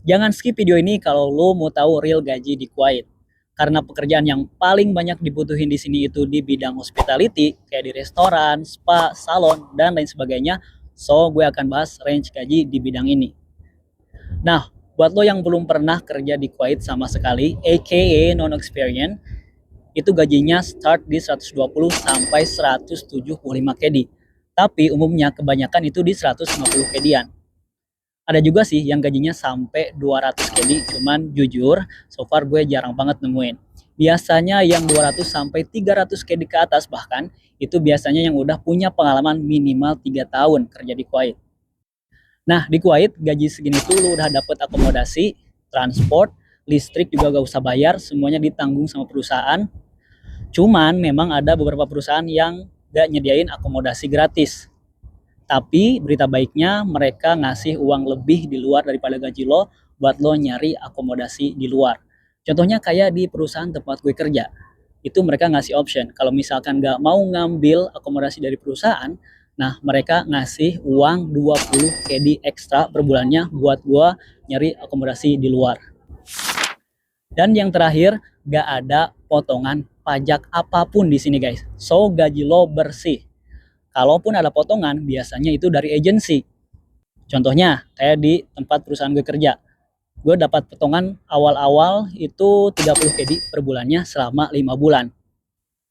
Jangan skip video ini kalau lo mau tahu real gaji di Kuwait. Karena pekerjaan yang paling banyak dibutuhin di sini itu di bidang hospitality, kayak di restoran, spa, salon, dan lain sebagainya. So, gue akan bahas range gaji di bidang ini. Nah, buat lo yang belum pernah kerja di Kuwait sama sekali, aka non-experience, itu gajinya start di 120 sampai 175 KD. Tapi umumnya kebanyakan itu di 150 KD-an. Ada juga sih yang gajinya sampai 200 KD, cuman jujur so far gue jarang banget nemuin. Biasanya yang 200 sampai 300 KD ke atas bahkan itu biasanya yang udah punya pengalaman minimal 3 tahun kerja di Kuwait. Nah, di Kuwait gaji segini tuh lu udah dapet akomodasi, transport, listrik juga gak usah bayar, semuanya ditanggung sama perusahaan. Cuman memang ada beberapa perusahaan yang gak nyediain akomodasi gratis. Tapi berita baiknya mereka ngasih uang lebih di luar daripada gaji lo buat lo nyari akomodasi di luar. Contohnya kayak di perusahaan tempat gue kerja. Itu mereka ngasih option. Kalau misalkan nggak mau ngambil akomodasi dari perusahaan, nah mereka ngasih uang 20 KD ekstra per bulannya buat gue nyari akomodasi di luar. Dan yang terakhir, nggak ada potongan pajak apapun di sini guys. So gaji lo bersih. Kalaupun ada potongan, biasanya itu dari agensi. Contohnya, kayak di tempat perusahaan gue kerja. Gue dapat potongan awal-awal itu 30 KD per bulannya selama 5 bulan.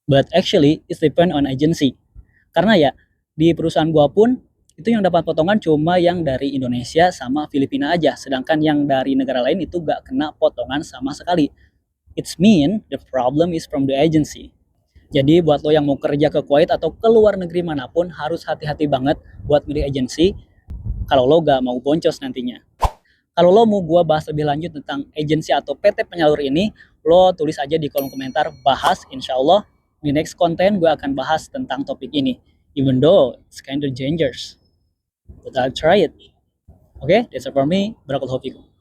But actually, it depend on agency. Karena ya, di perusahaan gue pun, itu yang dapat potongan cuma yang dari Indonesia sama Filipina aja. Sedangkan yang dari negara lain itu gak kena potongan sama sekali. It's mean the problem is from the agency. Jadi buat lo yang mau kerja ke Kuwait atau ke luar negeri manapun harus hati-hati banget buat milih agensi kalau lo gak mau boncos nantinya. Kalau lo mau gue bahas lebih lanjut tentang agensi atau PT penyalur ini, lo tulis aja di kolom komentar, bahas insya Allah di next konten gue akan bahas tentang topik ini. Even though it's kind of dangerous, but I'll try it. Okay, that's it for me. Barakallahu fikum.